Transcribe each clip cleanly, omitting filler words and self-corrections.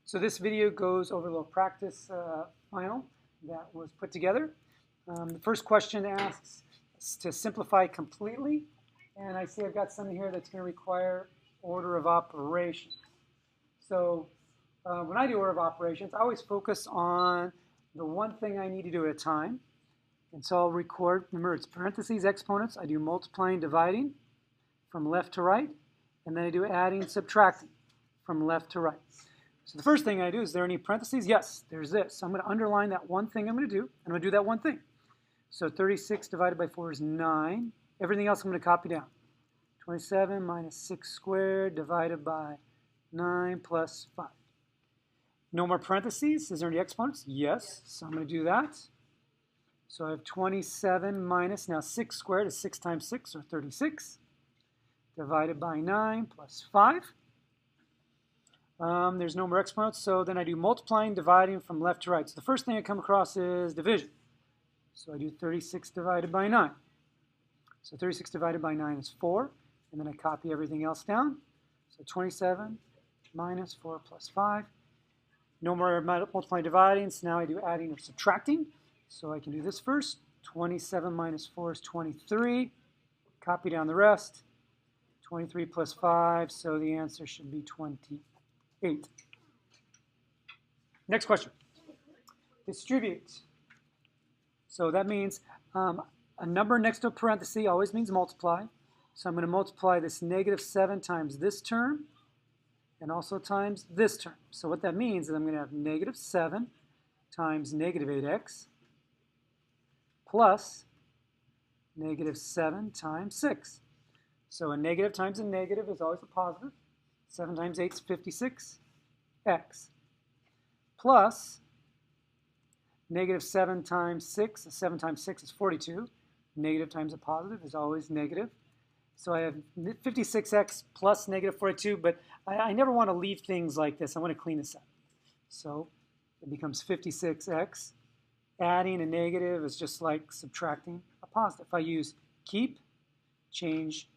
So this video goes over a little practice final that was put together. The first question asks to simplify completely, and I see I've got something here that's going to require order of operations. So when I do order of operations, I always focus on the one thing I need to do at a time. And so I'll record, remember it's parentheses, exponents. I do multiplying, dividing from left to right, and then I do adding, subtracting from left to right. So the first thing I do, is there any parentheses? Yes, there's this. So I'm going to underline that one thing I'm going to do, and I'm going to do that one thing. So 36 divided by 4 is 9. Everything else I'm going to copy down. 27 minus 6 squared divided by 9 plus 5. No more parentheses. Is there any exponents? Yes. So I'm going to do that. So I have 27 minus, now 6 squared is 6 times 6, or 36, divided by 9 plus 5. There's no more exponents, so then I do multiplying, dividing from left to right. So the first thing I come across is division. So I do 36 divided by 9. So 36 divided by 9 is 4, and then I copy everything else down. So 27 minus 4 plus 5. No more multiplying, dividing, so now I do adding or subtracting. So I can do this first. 27 minus 4 is 23. Copy down the rest. 23 plus 5, so the answer should be 28. Next question. Distribute. So that means a number next to a parenthesis always means multiply. So I'm going to multiply this negative 7 times this term and also times this term. So what that means is I'm going to have negative 7 times negative 8x plus negative 7 times 6. So a negative times a negative is always a positive. 7 times 8 is 56x. Plus negative 7 times 6. 7 times 6 is 42. Negative times a positive is always negative. So I have 56x plus negative 42, but I never want to leave things like this. I want to clean this up. So it becomes 56x. Adding a negative is just like subtracting a positive. If I use keep, change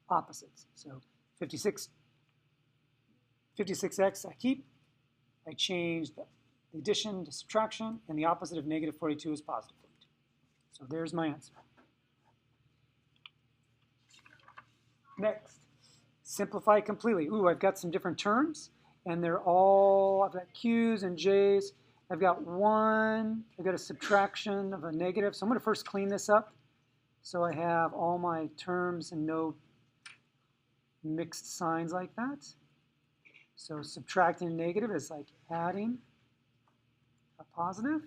opposites. So 56x I keep. I change the addition to subtraction, and the opposite of negative 42 is positive 42. So there's my answer. Next, simplify completely. Ooh, I've got some different terms, and they're all, I've got Q's and J's. I've got a subtraction of a negative. So I'm going to first clean this up. So I have all my terms and no mixed signs like that. So subtracting a negative is like adding a positive.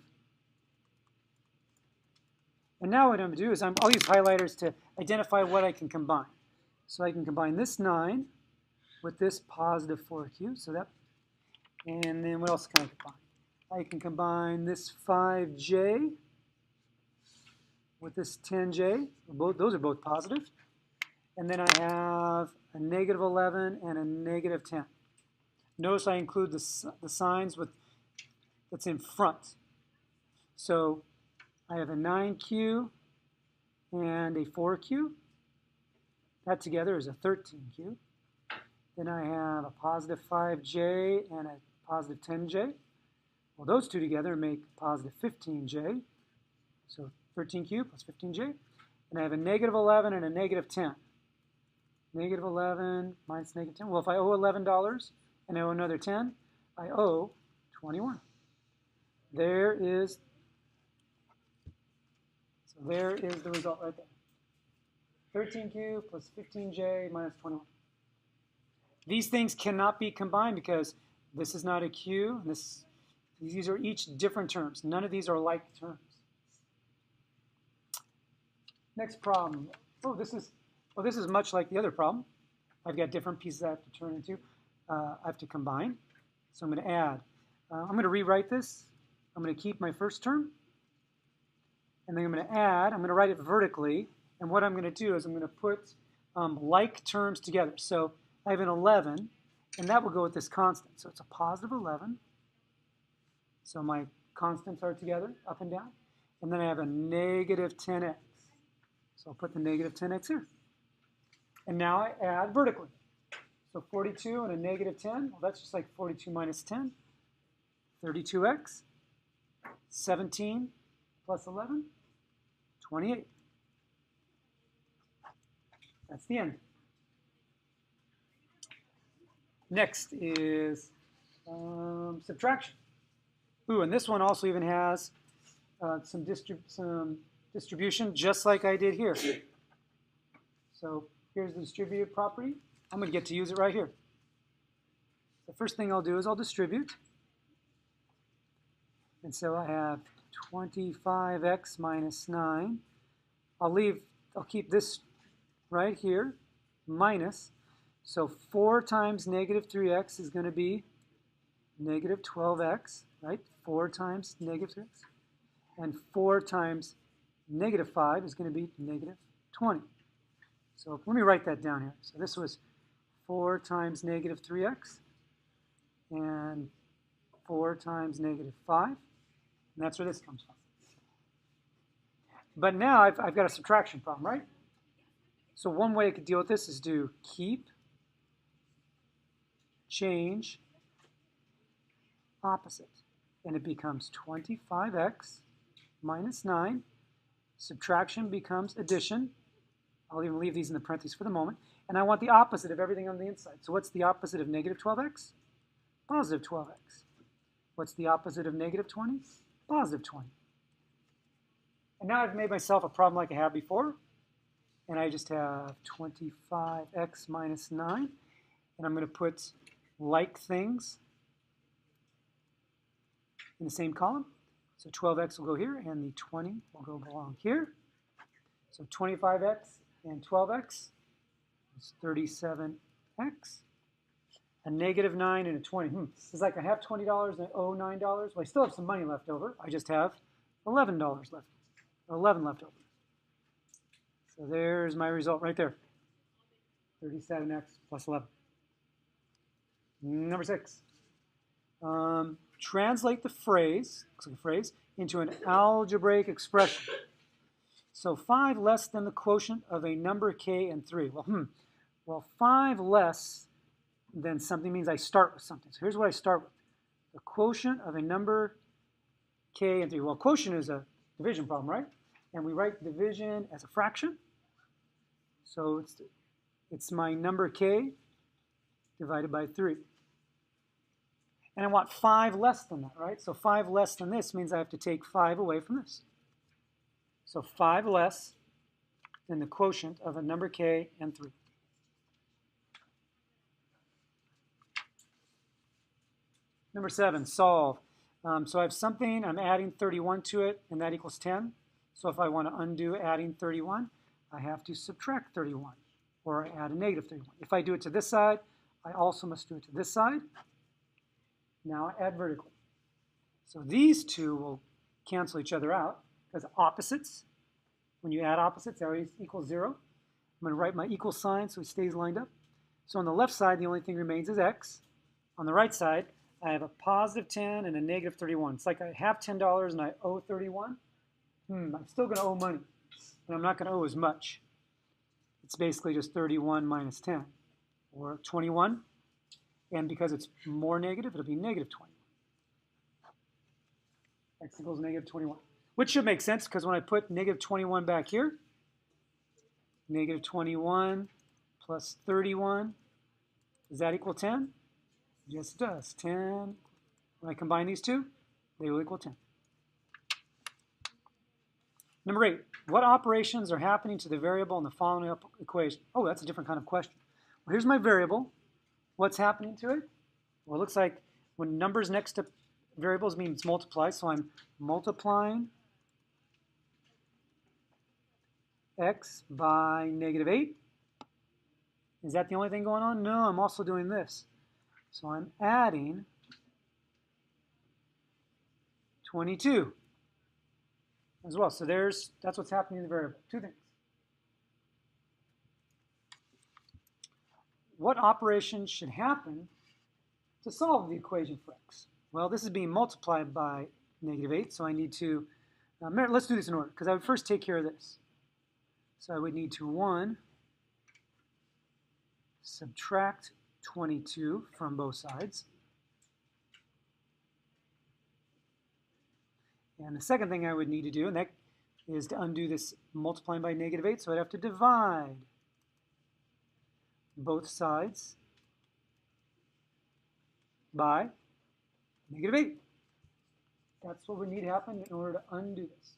And now what I'm going to do is I'll use highlighters to identify what I can combine. So I can combine this 9 with this positive 4q. So that, and then what else can I combine? I can combine this 5j with this 10j. Those are both positive. And then I have a negative 11 and a negative 10. Notice I include the signs that's in front. So I have a 9q and a 4q. That together is a 13q. Then I have a positive 5j and a positive 10j. Well, those two together make positive 15j. So 13q plus 15j. And I have a negative 11 and a negative 10. Negative 11 minus negative 10. Well, if I owe $11 and I owe another 10, I owe 21. There is the result right there. 13q plus 15j minus 21. These things cannot be combined because this is not a q. And these are each different terms. None of these are like terms. Next problem. This is much like the other problem. I've got different pieces I have to turn into. I have to combine. So I'm going to add. I'm going to rewrite this. I'm going to keep my first term. And then I'm going to add. I'm going to write it vertically. And what I'm going to do is I'm going to put like terms together. So I have an 11, and that will go with this constant. So it's a positive 11. So my constants are together, up and down. And then I have a negative 10x. So I'll put the negative 10x here. And now I add vertically. So So 42 and a negative 10, well, that's just like 42 minus 10. 32x. 17 plus 11, 28. That's the end. Next is subtraction. Ooh, and this one also even has some distribution, just like I did here. So here's the distributive property. I'm going to get to use it right here. The first thing I'll do is I'll distribute. And so I have 25x minus 9. I'll keep this right here, minus. So 4 times negative 3x is going to be negative 12x, right? 4 times negative 3x. And 4 times negative 5 is going to be negative 20. So let me write that down here. So this was 4 times negative 3x and 4 times negative 5. And that's where this comes from. But now I've got a subtraction problem, right? So one way I could deal with this is do keep, change, opposite. And it becomes 25x minus 9. Subtraction becomes addition. I'll even leave these in the parentheses for the moment. And I want the opposite of everything on the inside. So what's the opposite of negative 12x? Positive 12x. What's the opposite of negative 20? Positive 20. And now I've made myself a problem like I had before. And I just have 25x minus 9. And I'm going to put like things in the same column. So 12x will go here, and the 20 will go along here. So 25x and 12x is 37x. A negative 9 and a 20. It's like I have $20 and I owe $9. Well, I still have some money left over. I just have $11 left, or 11 left over. So there's my result right there. 37x plus 11. Number 6. Translate the phrase, looks like a phrase, into an algebraic expression. So 5 less than the quotient of a number k and 3. Well, 5 less than something means I start with something. So here's what I start with. The quotient of a number k and 3. Well, quotient is a division problem, right? And we write division as a fraction. So it's my number k divided by 3. And I want 5 less than that, right? So 5 less than this means I have to take 5 away from this. So 5 less than the quotient of a number k and 3. Number 7, solve. So I have something, I'm adding 31 to it, and that equals 10. So if I want to undo adding 31, I have to subtract 31, or add a negative 31. If I do it to this side, I also must do it to this side. Now I add vertically. So these two will cancel each other out, because opposites, when you add opposites, they always equal 0. I'm going to write my equal sign so it stays lined up. So on the left side, the only thing remains is x. On the right side, I have a positive 10 and a negative 31. It's like I have $10 and I owe 31. I'm still going to owe money, but I'm not going to owe as much. It's basically just 31 minus 10, or 21. And because it's more negative, it'll be negative 20. X equals negative 21. Which should make sense, because when I put negative 21 back here, negative 21 plus 31, does that equal 10? Yes, it does. 10. When I combine these two, they will equal 10. Number 8, what operations are happening to the variable in the following equation? Oh, that's a different kind of question. Well, here's my variable. What's happening to it? Well, it looks like when numbers next to variables means multiply, so I'm multiplying x by negative 8. Is that the only thing going on? No, I'm also doing this. So I'm adding 22 as well. So that's what's happening in the variable. Two things. What operations should happen to solve the equation for x? Well, this is being multiplied by negative 8, so I need to, let's do this in order, because I would first take care of this. So I would need to, 1, subtract 22 from both sides. And the second thing I would need to do, and that is to undo this multiplying by -8, so I'd have to divide both sides by -8. That's what would need to happen in order to undo this.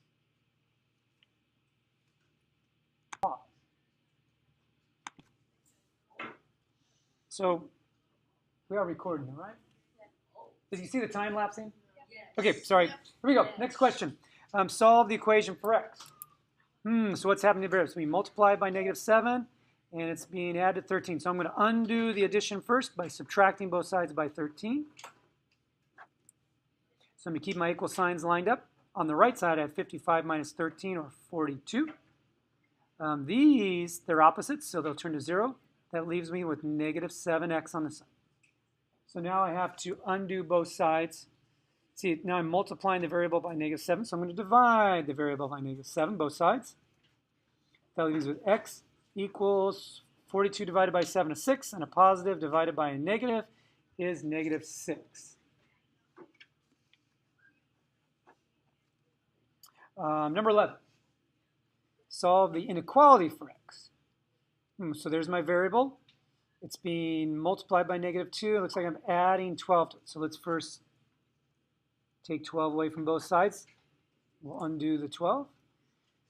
Pause. So we are recording, right? Did you see the time lapsing? Okay, sorry. Here we go. Next question. Solve the equation for x. So what's happening here? It's being multiplied by -7, and it's being added to 13. So I'm going to undo the addition first by subtracting both sides by 13. So I'm going to keep my equal signs lined up. On the right side, I have 55 minus 13, or 42. These, they're opposites, so they'll turn to 0. That leaves me with -7x on the side. So now I have to undo both sides. See, now I'm multiplying the variable by -7, so I'm going to divide the variable by -7, both sides. That leaves with x equals 42 divided by 7 is 6, and a positive divided by a negative is -6. Number 11. Solve the inequality for x. So there's my variable. It's being multiplied by -2. It looks like I'm adding 12 to it. So let's first take 12 away from both sides. We'll undo the 12.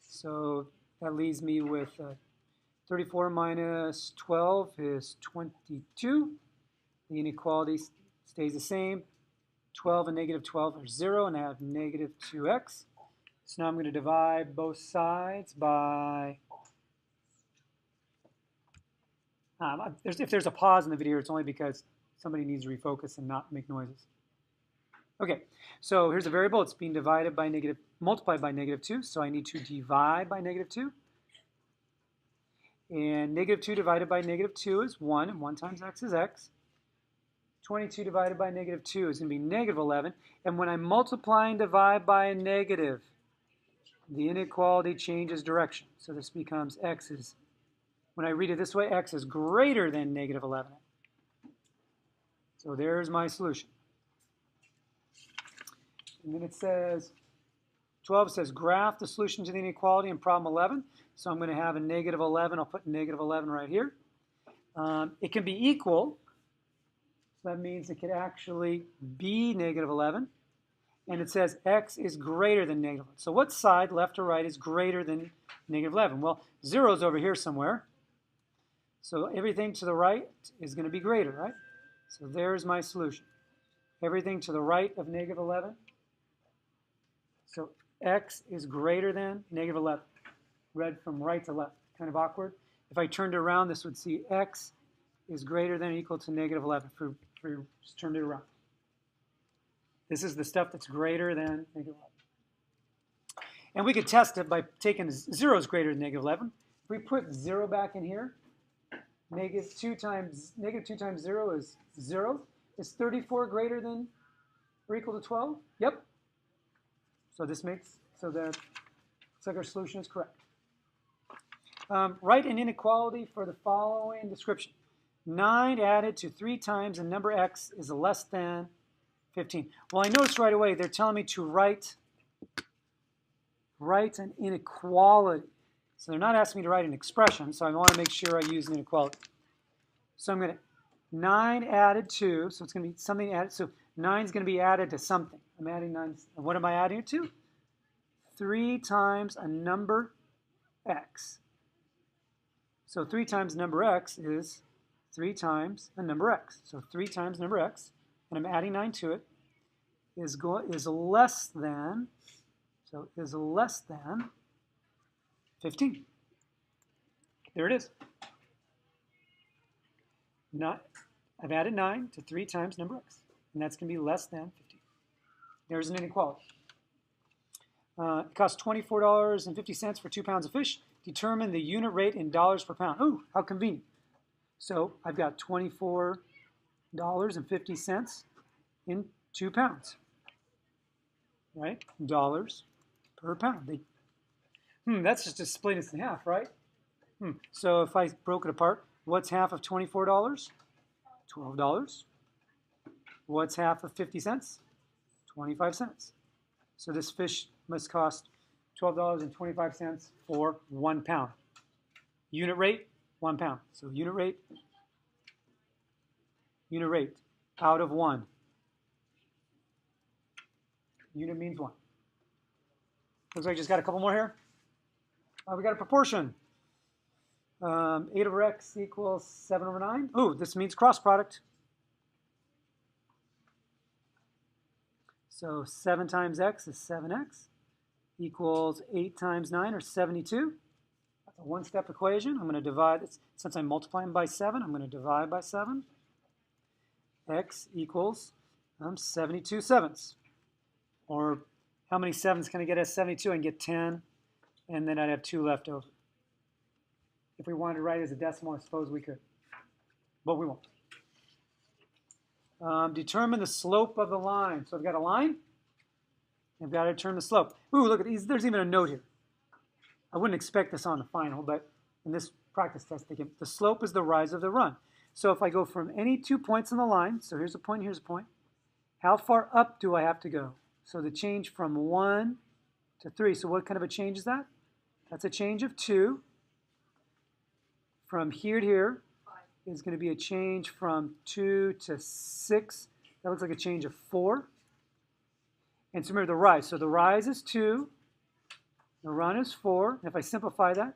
So that leaves me with 34 minus 12 is 22. The inequality stays the same. 12 and -12 are 0, and I have -2x. So now I'm going to divide both sides by... if there's a pause in the video, it's only because somebody needs to refocus and not make noises. Okay, so here's a variable. It's being divided by multiplied by -2, so I need to divide by -2. And -2 divided by -2 is 1, and 1 times x is x. 22 divided by -2 is going to be -11. And when I multiply and divide by a negative, the inequality changes direction. So this becomes x is, when I read it this way, x is greater than -11. So there's my solution. And then it says, 12 says graph the solution to the inequality in problem 11. So I'm going to have a -11. I'll put -11 right here. It can be equal. So that means it could actually be -11. And it says x is greater than -11. So what side, left or right, is greater than -11? Well, 0 is over here somewhere. So everything to the right is going to be greater, right? So there's my solution. Everything to the right of -11. So x is greater than -11. Read from right to left. Kind of awkward. If I turned it around, this would see x is greater than or equal to -11. If we just turned it around. This is the stuff that's greater than -11. And we could test it by taking 0 is greater than -11. If we put 0 back in here, -2 times 0 is 0. Is 34 greater than or equal to 12? Yep. So this makes, so that looks like our solution is correct. Write an inequality for the following description. 9 added to 3 times a number x is less than 15. Well, I noticed right away they're telling me to write an inequality. So they're not asking me to write an expression, so I want to make sure I use an inequality. So I'm going to, 9 added to, so it's going to be something added, so 9 is going to be added to something. I'm adding 9, and what am I adding it to? 3 times a number x. So 3 times number x is 3 times a number x. So 3 times number x, and I'm adding 9 to it, is less than, so is less than 15. There it is. I've added 9 to 3 times number x, and that's going to be less than 15. There's an inequality. It costs $24.50 for 2 pounds of fish. Determine the unit rate in dollars per pound. Ooh, how convenient. So I've got $24.50 in 2 pounds, right? Dollars per pound. That's just split this in half, right? So if I broke it apart, what's half of $24? $12. What's half of 50 cents? 25 cents. So this fish must cost $12.25 for 1 pound. Unit rate, 1 pound. So unit rate out of 1. Unit means 1. Looks like I just got a couple more here. We got a proportion. 8 over x equals 7 over 9. Ooh, this means cross product. So 7 times x is 7x equals 8 times 9, or 72. That's a one-step equation. I'm going to divide this. Since I'm multiplying by 7, I'm going to divide by 7. X equals 72 sevenths. Or how many sevens can I get as 72? I can get 10, and then I'd have 2 left over. If we wanted to write it as a decimal, I suppose we could, but we won't. Determine the slope of the line. So I've got a line. I've got to determine the slope. Ooh, look at these. There's even a note here. I wouldn't expect this on the final, but in this practice test, the slope is the rise of the run. So if I go from any 2 points on the line, so here's a point, here's a point, how far up do I have to go? So the change from 1 to 3. So what kind of a change is that? That's a change of 2. From here to here is going to be a change from 2 to 6. That looks like a change of 4. And so remember the rise. So the rise is 2. The run is 4. And if I simplify that,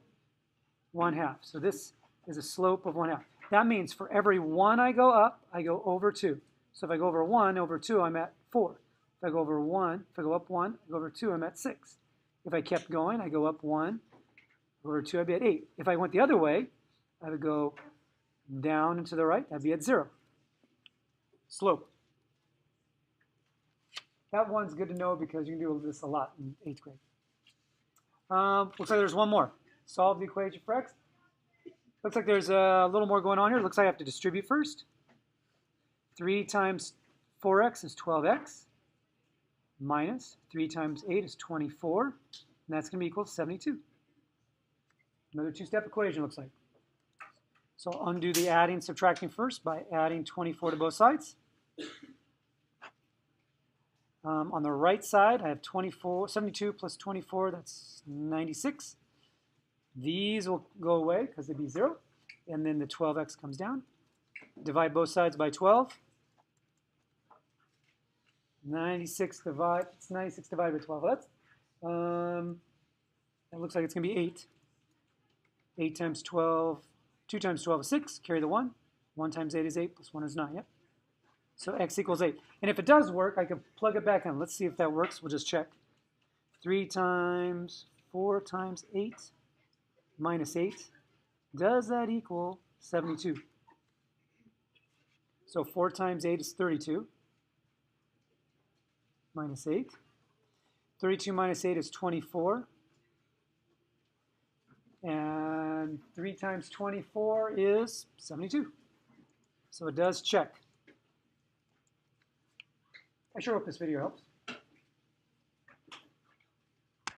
1/2. So this is a slope of 1/2. That means for every 1 I go up, I go over 2. So if I go over 1 over 2, I'm at 4. If I go over 1, if I go up 1, I go over 2, I'm at 6. If I kept going, I go up 1, over 2, I'd be at 8. If I went the other way, I would go down and to the right, I'd be at 0. Slope. That one's good to know because you can do this a lot in 8th grade. Looks like there's one more. Solve the equation for x. Looks like there's a little more going on here. Looks like I have to distribute first. 3 times 4x is 12x. Minus 3 times 8 is 24. And that's going to be equal to 72. Another 2-step equation looks like. So I'll undo the adding and subtracting first by adding 24 to both sides. On the right side, I have 72 plus 24, that's 96. These will go away because they'd be 0. And then the 12x comes down. Divide both sides by 12. 96 divided by 12. That's, it looks like it's going to be 8. 8 times 12, 2 times 12 is 6. Carry the 1. 1 times 8 is 8, plus 1 is 9. Yep. So x equals 8. And if it does work, I can plug it back in. Let's see if that works. We'll just check. 3 times 4 times 8 minus 8. Does that equal 72? So 4 times 8 is 32. Minus 8. 32 minus 8 is 24. And 3 times 24 is 72. So it does check. I sure hope this video helps.